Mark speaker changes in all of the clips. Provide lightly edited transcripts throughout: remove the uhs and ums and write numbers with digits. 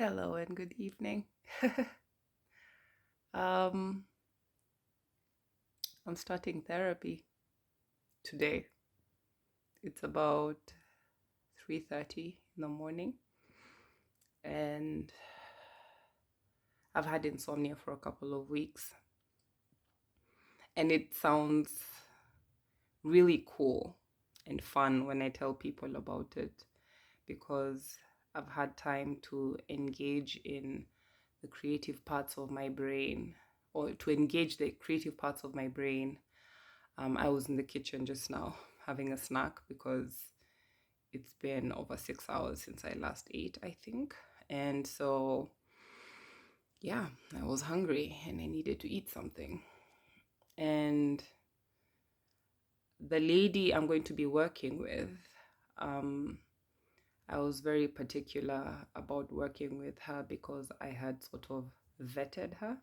Speaker 1: Hello and good evening. um, I'm starting therapy today. It's about 3:30 in the morning, and I've had insomnia for a couple of weeks, and it sounds really cool and fun when I tell people about it because I've had time to engage in the creative parts of my brain or to engage the creative parts of my brain. I was in the kitchen just now having a snack because it's been over 6 hours since I last ate, I think. And so, yeah, I was hungry and I needed to eat something. And the lady I'm going to be working with, um, I was very particular about working with her because I had sort of vetted her.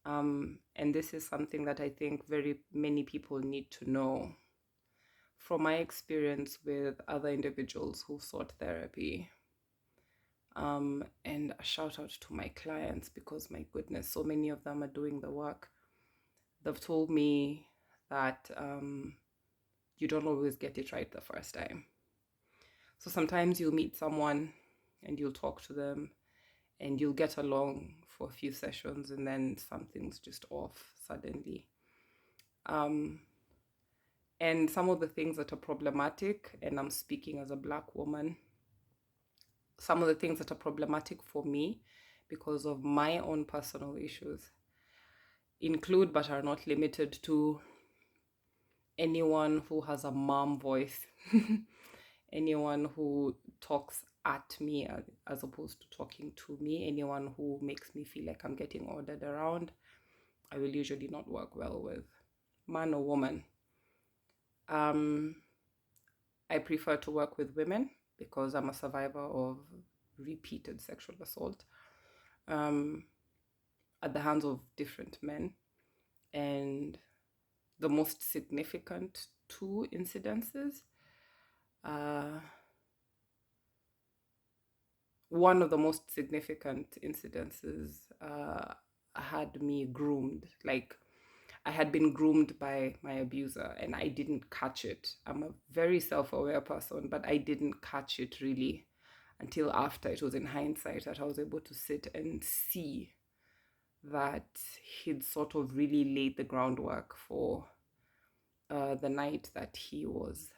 Speaker 1: And this is something that I think very many people need to know. From my experience with other individuals who sought therapy, and a shout out to my clients because my goodness, so many of them are doing the work. They've told me that you don't always get it right the first time. So sometimes you'll meet someone and you'll talk to them and you'll get along for a few sessions and then something's just off suddenly. And some of the things that are problematic, and I'm speaking as a Black woman, some of the things that are problematic for me because of my own personal issues include but are not limited to anyone who has a mom voice, anyone who talks at me as opposed to talking to me, anyone who makes me feel like I'm getting ordered around. I will usually not work well with, man or woman. I prefer to work with women because I'm a survivor of repeated sexual assault at the hands of different men. And the most significant two incidences, one of the most significant incidences had me groomed. Like, I had been groomed by my abuser and I didn't catch it. I'm a very self-aware person, but I didn't catch it really until after. It was in hindsight that I was able to sit and see that he'd sort of really laid the groundwork for the night that he was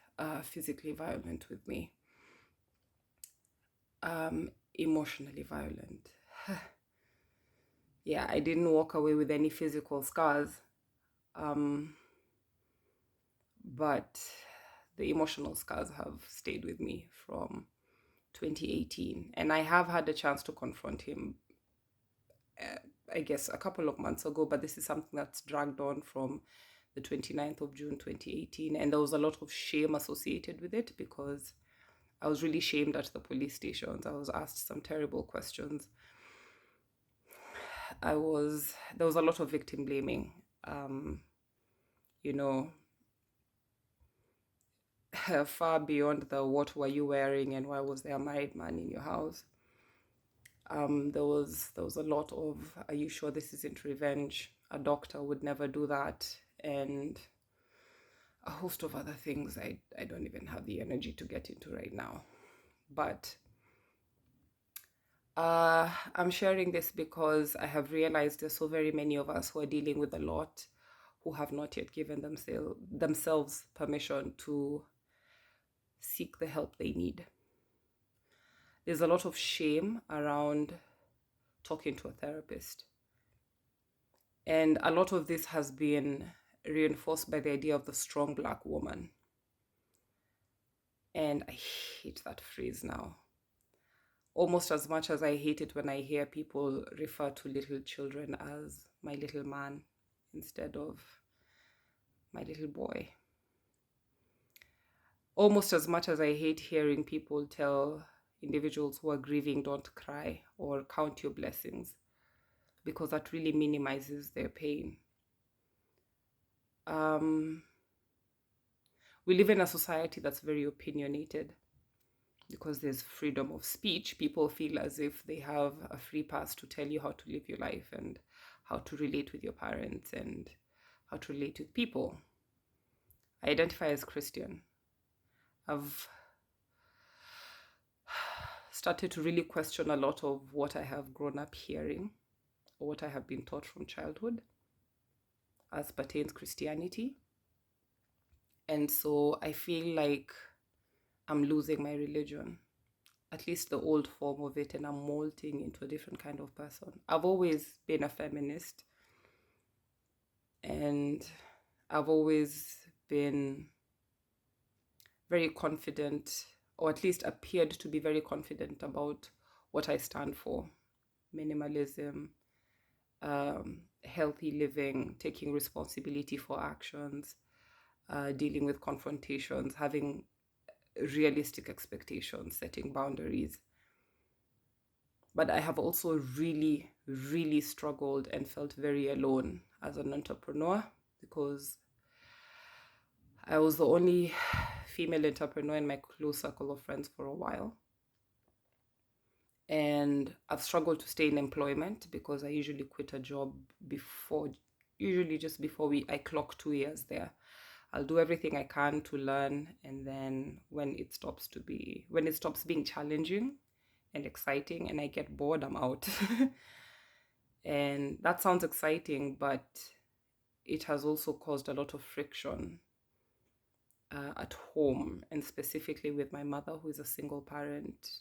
Speaker 1: physically violent with me, emotionally violent. Yeah, I didn't walk away with any physical scars, but the emotional scars have stayed with me from 2018. And I have had a chance to confront him, I guess, a couple of months ago, but this is something that's dragged on from the 29th of June 2018. And there was a lot of shame associated with it because I was really shamed at the police stations. I was asked some terrible questions. There was a lot of victim blaming. You know, far beyond the what were you wearing and why was there a married man in your house. There was a lot of, are you sure this isn't revenge? A doctor would never do that, and a host of other things I don't even have the energy to get into right now. But I'm sharing this because I have realized there's so very many of us who are dealing with a lot who have not yet given themselves permission to seek the help they need. There's a lot of shame around talking to a therapist. And a lot of this has been reinforced by the idea of the strong Black woman. And I hate that phrase now. Almost as much as I hate it when I hear people refer to little children as my little man instead of my little boy. Almost as much as I hate hearing people tell individuals who are grieving, don't cry or count your blessings, because that really minimizes their pain. We live in a society that's very opinionated. because there's freedom of speech, people feel as if they have a free pass to tell you how to live your life and how to relate with your parents and how to relate with people. I identify as Christian. I've started to really question a lot of what I have grown up hearing or what I have been taught from childhood as pertains Christianity. And so I feel like I'm losing my religion, at least the old form of it, and I'm molting into a different kind of person. I've always been a feminist, and I've always been very confident, or at least appeared to be very confident about what I stand for: minimalism, healthy living, taking responsibility for actions, dealing with confrontations, having realistic expectations, setting boundaries. But I have also really, really struggled and felt very alone as an entrepreneur, because I was the only female entrepreneur in my close circle of friends for a while. And I've struggled to stay in employment because I usually quit a job just before I clock 2 years there. I'll do everything I can to learn, and then when it stops being challenging and exciting and I get bored, I'm out. And that sounds exciting, but it has also caused a lot of friction at home, and specifically with my mother, who is a single parent.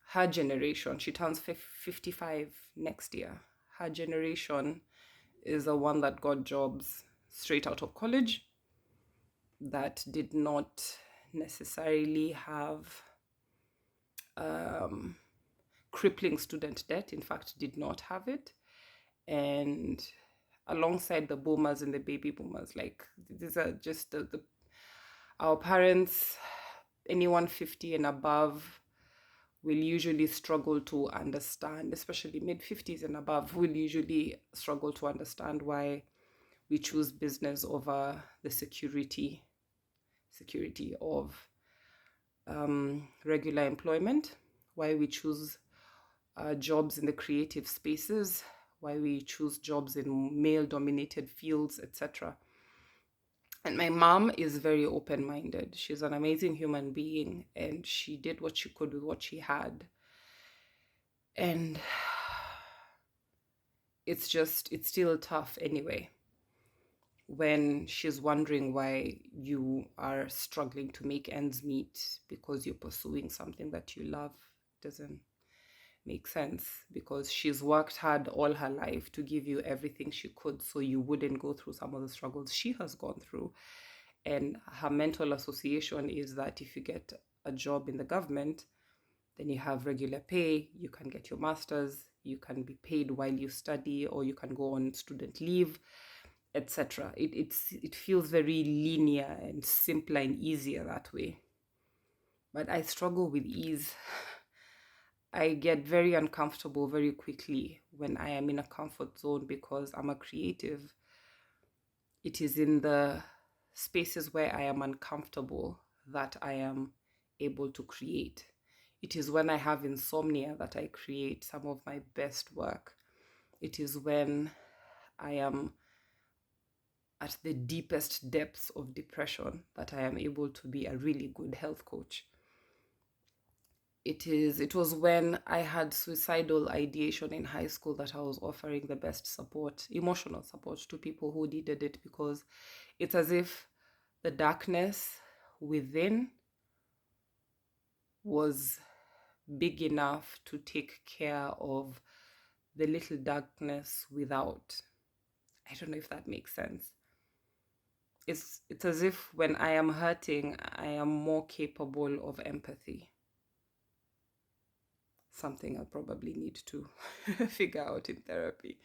Speaker 1: Her generation, she turns 55 next year. Her generation is the one that got jobs straight out of college, that did not necessarily have crippling student debt, in fact, did not have it. And alongside the boomers and the baby boomers, like, these are just our parents, anyone 50 and above, will usually struggle to understand, especially mid-50s and above, will usually struggle to understand why we choose business over the security of regular employment, why we choose jobs in the creative spaces, why we choose jobs in male-dominated fields, etc. And my mom is very open-minded. She's an amazing human being, and she did what she could with what she had. And it's still tough anyway, when she's wondering why you are struggling to make ends meet because you're pursuing something that you love. Doesn't make sense, because she's worked hard all her life to give you everything she could so you wouldn't go through some of the struggles she has gone through. And her mental association is that if you get a job in the government, then you have regular pay, you can get your master's, you can be paid while you study, or you can go on student leave, etc. It feels very linear and simpler and easier that way. But I struggle with ease. I get very uncomfortable very quickly when I am in a comfort zone, because I'm a creative. It is in the spaces where I am uncomfortable that I am able to create. It is when I have insomnia that I create some of my best work. It is when I am at the deepest depths of depression that I am able to be a really good health coach. It was when I had suicidal ideation in high school that I was offering the best support, emotional support, to people who needed it, because it's as if the darkness within was big enough to take care of the little darkness without. I don't know if that makes sense. It's as if when I am hurting, I am more capable of empathy. Something I'll probably need to figure out in therapy.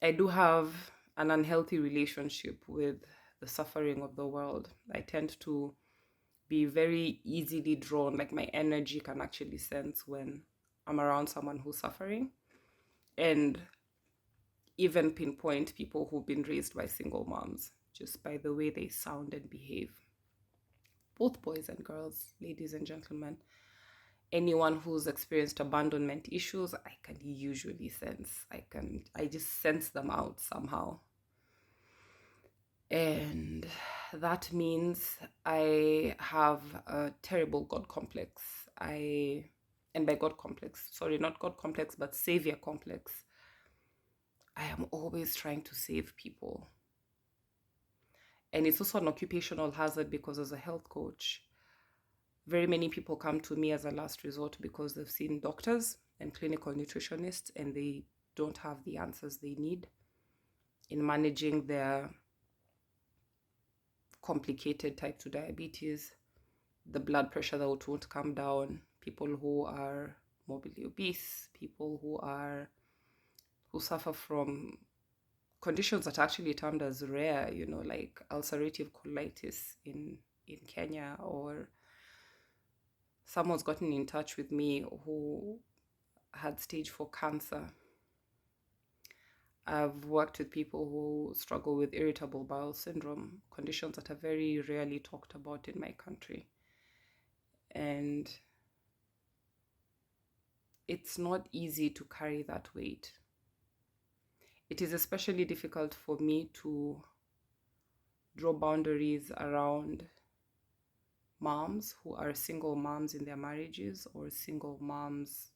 Speaker 1: I do have an unhealthy relationship with the suffering of the world. I tend to be very easily drawn, like my energy can actually sense when I'm around someone who's suffering, and even pinpoint people who've been raised by single moms just by the way they sound and behave. both boys and girls, ladies and gentlemen. Anyone who's experienced abandonment issues, I can usually sense. I just sense them out somehow. And that means I have a terrible God complex. And by God complex, sorry, not God complex, but savior complex. I am always trying to save people. And it's also an occupational hazard because as a health coach, very many people come to me as a last resort because they've seen doctors and clinical nutritionists and they don't have the answers they need in managing their complicated type 2 diabetes, the blood pressure that won't come down, people who are morbidly obese, people who suffer from conditions that are actually termed as rare, like ulcerative colitis in Kenya, or someone's gotten in touch with me who had stage 4 cancer. I've worked with people who struggle with irritable bowel syndrome, conditions that are very rarely talked about in my country. And it's not easy to carry that weight. It is especially difficult for me to draw boundaries around moms who are single moms in their marriages or single moms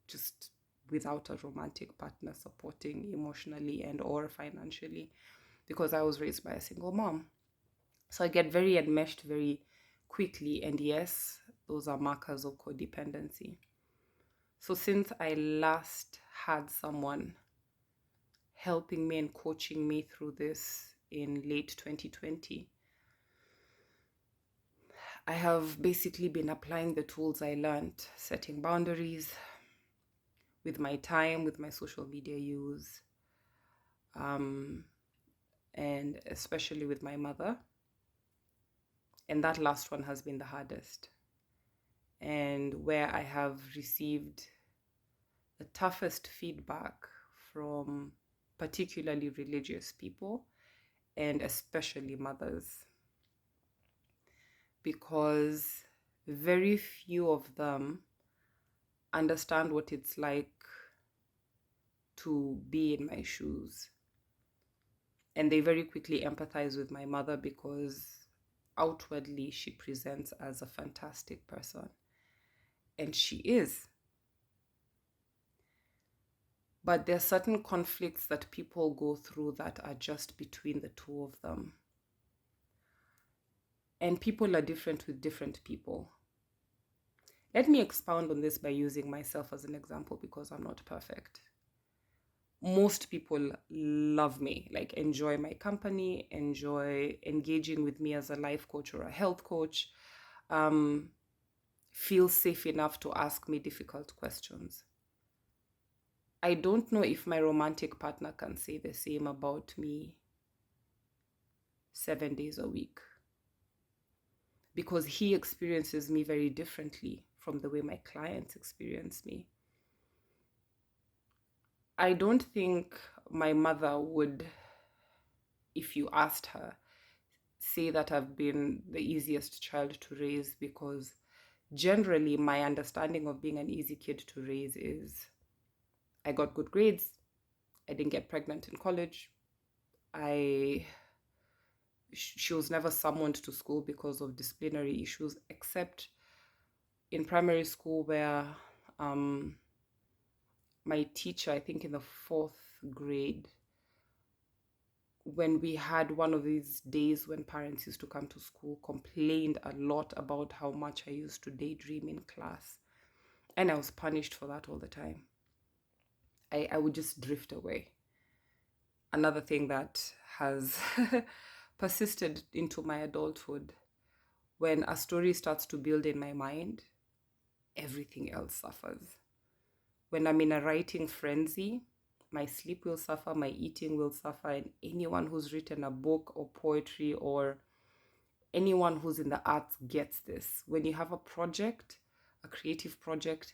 Speaker 1: just without a romantic partner supporting emotionally and or financially, because I was raised by a single mom. So I get very enmeshed very quickly, and yes, those are markers of codependency. So since I last had someone helping me and coaching me through this in late 2020, I have basically been applying the tools I learned, setting boundaries with my time, with my social media use, and especially with my mother. And that last one has been the hardest, and where I have received the toughest feedback from particularly religious people and especially mothers, because very few of them understand what it's like to be in my shoes. And they very quickly empathize with my mother because outwardly she presents as a fantastic person. And she is. But there are certain conflicts that people go through that are just between the two of them. And people are different with different people. Let me expound on this by using myself as an example because I'm not perfect. Most people love me, like enjoy my company, enjoy engaging with me as a life coach or a health coach, feel safe enough to ask me difficult questions. I don't know if my romantic partner can say the same about me 7 days a week, because he experiences me very differently from the way my clients experience me. I don't think my mother would, if you asked her, say that I've been the easiest child to raise, because generally my understanding of being an easy kid to raise is I got good grades, I didn't get pregnant in college, she was never summoned to school because of disciplinary issues, except in primary school where my teacher, I think in the 4th grade, when we had one of these days when parents used to come to school, complained a lot about how much I used to daydream in class. And I was punished for that all the time. I would just drift away. Another thing that has persisted into my adulthood, when a story starts to build in my mind, everything else suffers. When I'm in a writing frenzy, my sleep will suffer, my eating will suffer, and anyone who's written a book or poetry or anyone who's in the arts gets this. When you have a project, a creative project,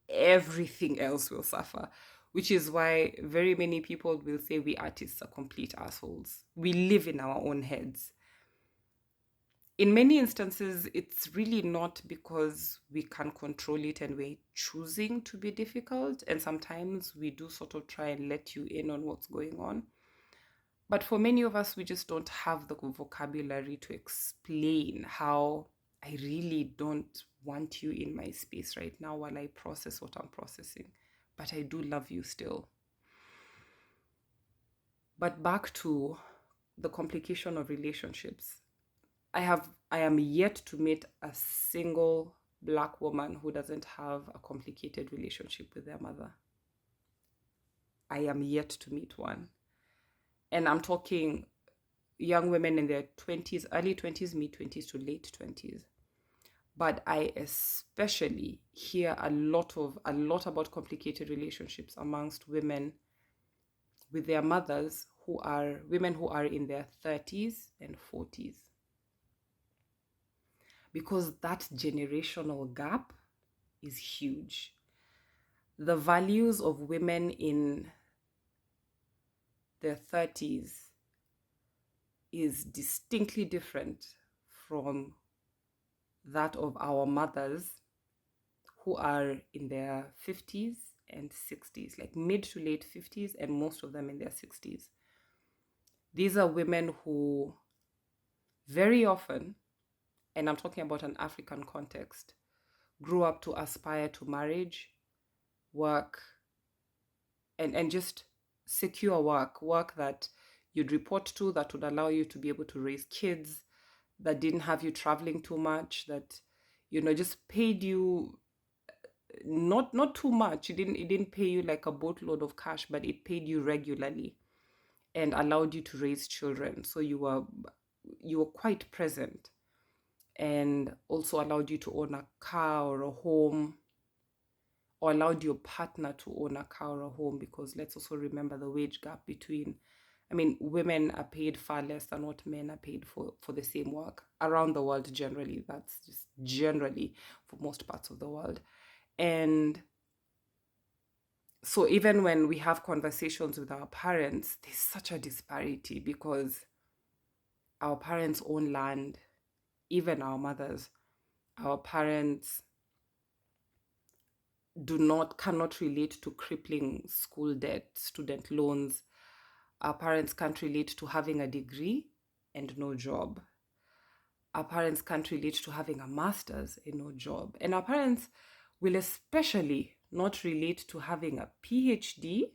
Speaker 1: everything else will suffer, which is why very many people will say we artists are complete assholes. We live in our own heads. In many instances, it's really not because we can control it and we're choosing to be difficult. And sometimes we do sort of try and let you in on what's going on. But for many of us, we just don't have the vocabulary to explain how I really don't want you in my space right now while I process what I'm processing. But I do love you still. But back to the complication of relationships. I am yet to meet a single Black woman who doesn't have a complicated relationship with their mother. I am yet to meet one. And I'm talking young women in their 20s, early 20s, mid 20s to late 20s. But I especially hear a lot about complicated relationships amongst women with their mothers who are women who are in their 30s and 40s. Because that generational gap is huge. The values of women in their 30s is distinctly different from that of our mothers who are in their 50s and 60s, like mid to late 50s, and most of them in their 60s. These are women who very often, and I'm talking about an African context, grew up to aspire to marriage, work, and just secure work that you'd report to, that would allow you to be able to raise kids, that didn't have you traveling too much, that just paid you not too much. It didn't pay you like a boatload of cash, but it paid you regularly and allowed you to raise children. So you were quite present, and also allowed you to own a car or a home, or allowed your partner to own a car or a home, because let's also remember the wage gap between, women are paid far less than what men are paid for the same work around the world generally. That's just generally for most parts of the world. And so even when we have conversations with our parents, there's such a disparity because our parents own land, even our mothers. Our parents cannot relate to crippling school debt, student loans. Our parents can't relate to having a degree and no job. Our parents can't relate to having a master's and no job. And our parents will especially not relate to having a PhD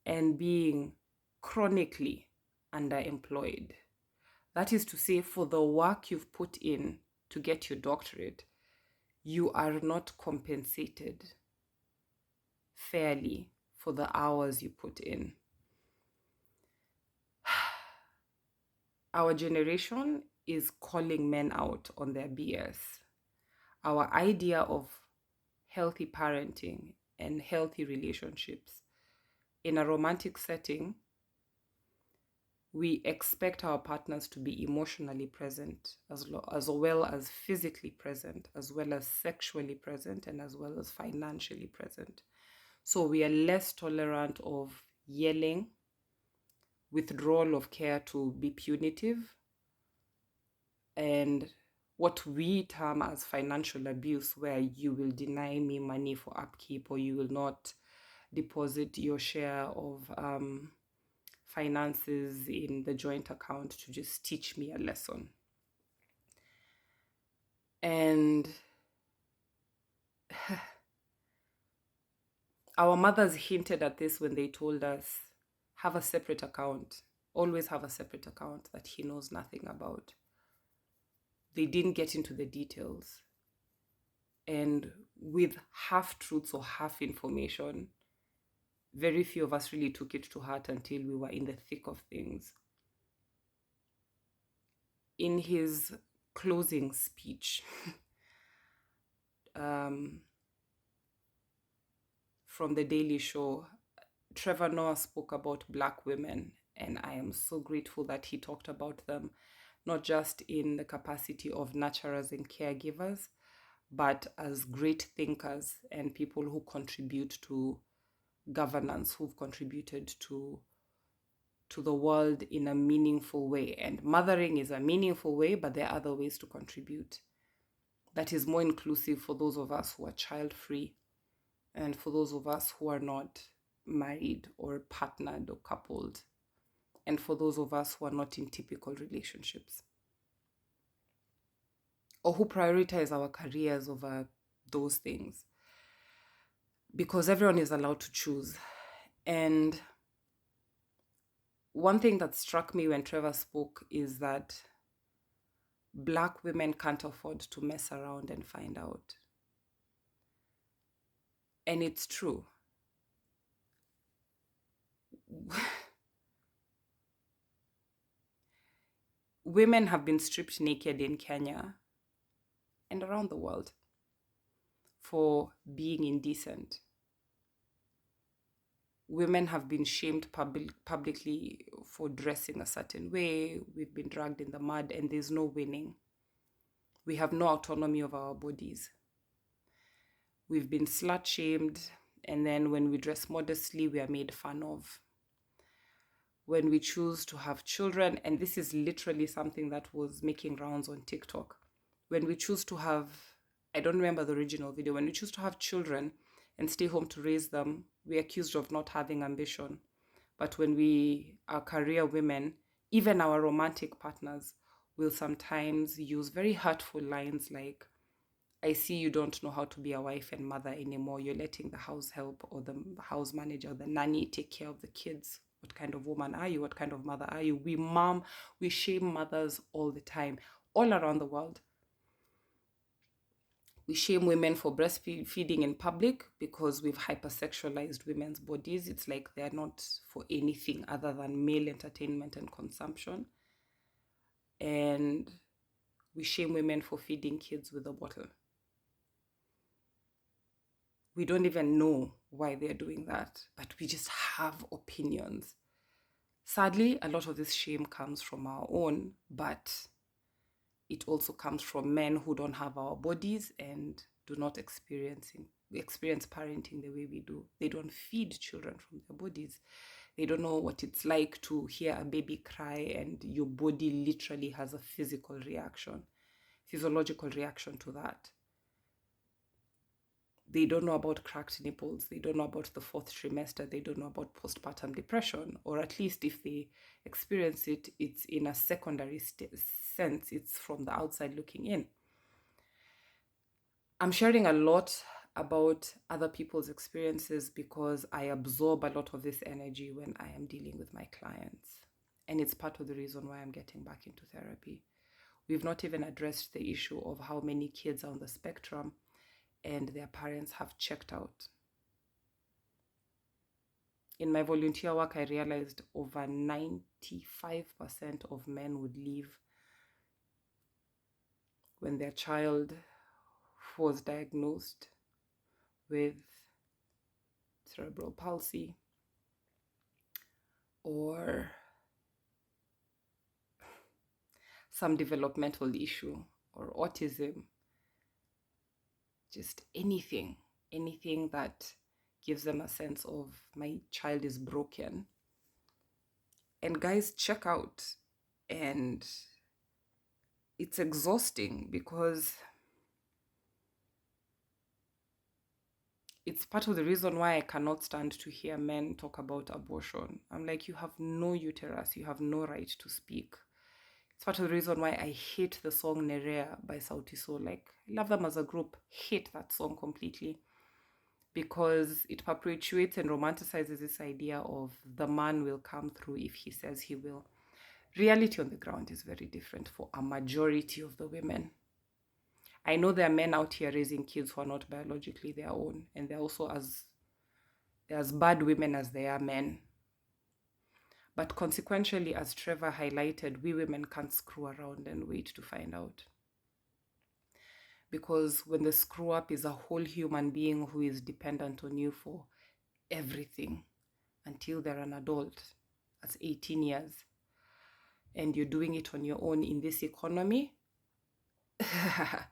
Speaker 1: and being chronically underemployed. That is to say, for the work you've put in to get your doctorate, you are not compensated fairly for the hours you put in. Our generation is calling men out on their BS. Our idea of healthy parenting and healthy relationships in a romantic setting, we expect our partners to be emotionally present, as well as physically present, as well as sexually present, and as well as financially present. So we are less tolerant of yelling, withdrawal of care to be punitive, and what we term as financial abuse, where you will deny me money for upkeep, or you will not deposit your share of finances in the joint account to just teach me a lesson. And our mothers hinted at this when they told us, have a separate account, always have a separate account that he knows nothing about. They didn't get into the details. And with half truths or half information, very few of us really took it to heart until we were in the thick of things. In his closing speech, from The Daily Show, Trevor Noah spoke about Black women, and I am so grateful that he talked about them, not just in the capacity of nurturers and caregivers, but as great thinkers and people who contribute to governance, who've contributed to to the world in a meaningful way. And mothering is a meaningful way, but there are other ways to contribute that is more inclusive for those of us who are child free and for those of us who are not married or partnered or coupled, and for those of us who are not in typical relationships or who prioritize our careers over those things, because everyone is allowed to choose. And one thing that struck me when Trevor spoke is that Black women can't afford to mess around and find out. And it's true. Women have been stripped naked in Kenya and around the world for being indecent. Women have been shamed publicly for dressing a certain way. We've been dragged in the mud, and there's no winning. We have no autonomy of our bodies. We've been slut shamed, and then when we dress modestly, we are made fun of. When we choose to have children, and this is literally something that was making rounds on TikTok, when we choose to have, I don't remember the original video, when we choose to have children and stay home to raise them, we're accused of not having ambition. But when we are career women, even our romantic partners will sometimes use very hurtful lines like, I see you don't know how to be a wife and mother anymore. You're letting the house help or the house manager or the nanny take care of the kids. What kind of woman are you? What kind of mother are you? We shame mothers all the time, all around the world. We shame women for breastfeeding in public because we've hypersexualized women's bodies. It's like they're not for anything other than male entertainment and consumption. And we shame women for feeding kids with a bottle. We don't even know why they're doing that, but we just have opinions. Sadly, a lot of this shame comes from our own, but it also comes from men who don't have our bodies and do not experience parenting the way we do. They don't feed children from their bodies. They don't know what it's like to hear a baby cry and your body literally has a physiological reaction to that. They don't know about cracked nipples. They don't know about the fourth trimester. They don't know about postpartum depression, or at least if they experience it, it's in a secondary sense. It's from the outside looking in. I'm sharing a lot about other people's experiences because I absorb a lot of this energy when I am dealing with my clients. And it's part of the reason why I'm getting back into therapy. We've not even addressed the issue of how many kids are on the spectrum and their parents have checked out. In my volunteer work, I realized over 95% of men would leave when their child was diagnosed with cerebral palsy or some developmental issue or autism. Just anything that gives them a sense of my child is broken. And guys, check out. And it's exhausting because it's part of the reason why I cannot stand to hear men talk about abortion. I'm like, you have no uterus, you have no right to speak. It's part of the reason why I hate the song Nerea by Sauti Sol. Like, I love them as a group, hate that song completely because it perpetuates and romanticizes this idea of the man will come through if he says he will. Reality on the ground is very different for a majority of the women. I know there are men out here raising kids who are not biologically their own, and they're also as bad women as they are men. But consequentially, as Trevor highlighted, we women can't screw around and wait to find out. Because when the screw up is a whole human being who is dependent on you for everything until they're an adult, that's 18 years, and you're doing it on your own in this economy, I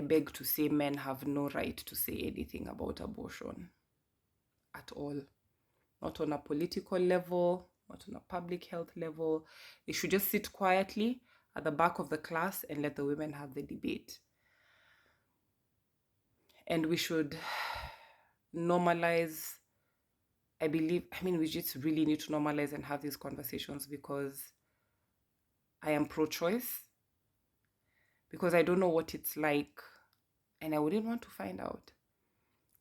Speaker 1: beg to say men have no right to say anything about abortion at all. not on a political level, not on a public health level. They should just sit quietly at the back of the class and let the women have the debate. And we should normalize, we just really need to normalize and have these conversations, because I am pro-choice, because I don't know what it's like, and I wouldn't want to find out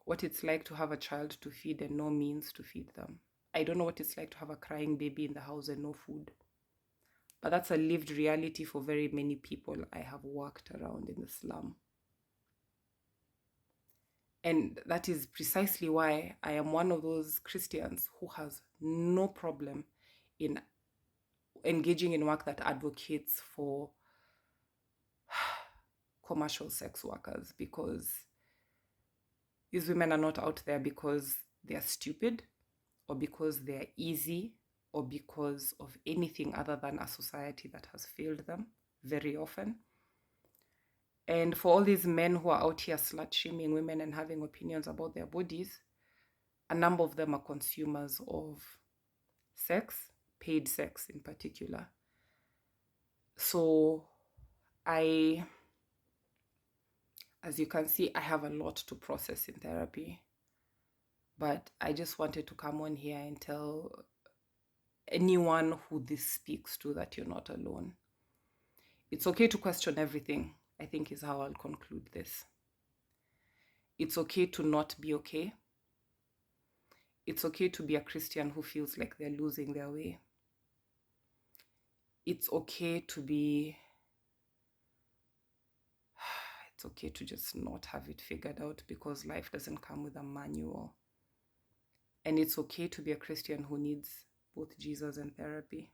Speaker 1: what it's like to have a child to feed and no means to feed them. I don't know what it's like to have a crying baby in the house and no food. But that's a lived reality for very many people I have worked around in the slum. And that is precisely why I am one of those Christians who has no problem in engaging in work that advocates for commercial sex workers, because these women are not out there because they are stupid or because they are easy or because of anything other than a society that has failed them very often. And for all these men who are out here slut-shaming women and having opinions about their bodies, a number of them are consumers of sex, paid sex in particular. So as you can see, I have a lot to process in therapy. But I just wanted to come on here and tell anyone who this speaks to that you're not alone. It's okay to question everything, I think is how I'll conclude this. It's okay to not be okay. It's okay to be a Christian who feels like they're losing their way. It's okay to just not have it figured out, because life doesn't come with a manual. And it's okay to be a Christian who needs both Jesus and therapy.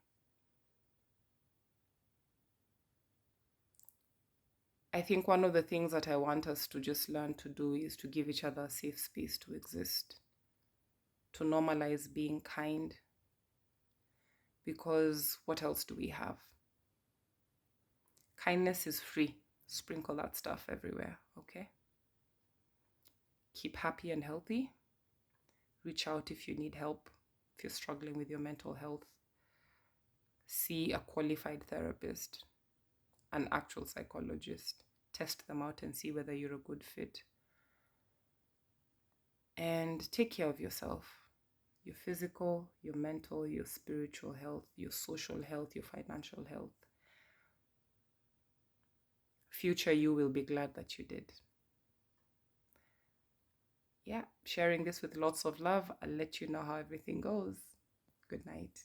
Speaker 1: I think one of the things that I want us to just learn to do is to give each other a safe space to exist, to normalize being kind, because what else do we have? Kindness is free. Sprinkle that stuff everywhere, okay? Keep happy and healthy. Reach out if you need help, if you're struggling with your mental health. See a qualified therapist, an actual psychologist. Test them out and see whether you're a good fit. And take care of yourself. Your physical, your mental, your spiritual health, your social health, your financial health. Future you will be glad that you did. Yeah, sharing this with lots of love. I'll let you know how everything goes. Good night.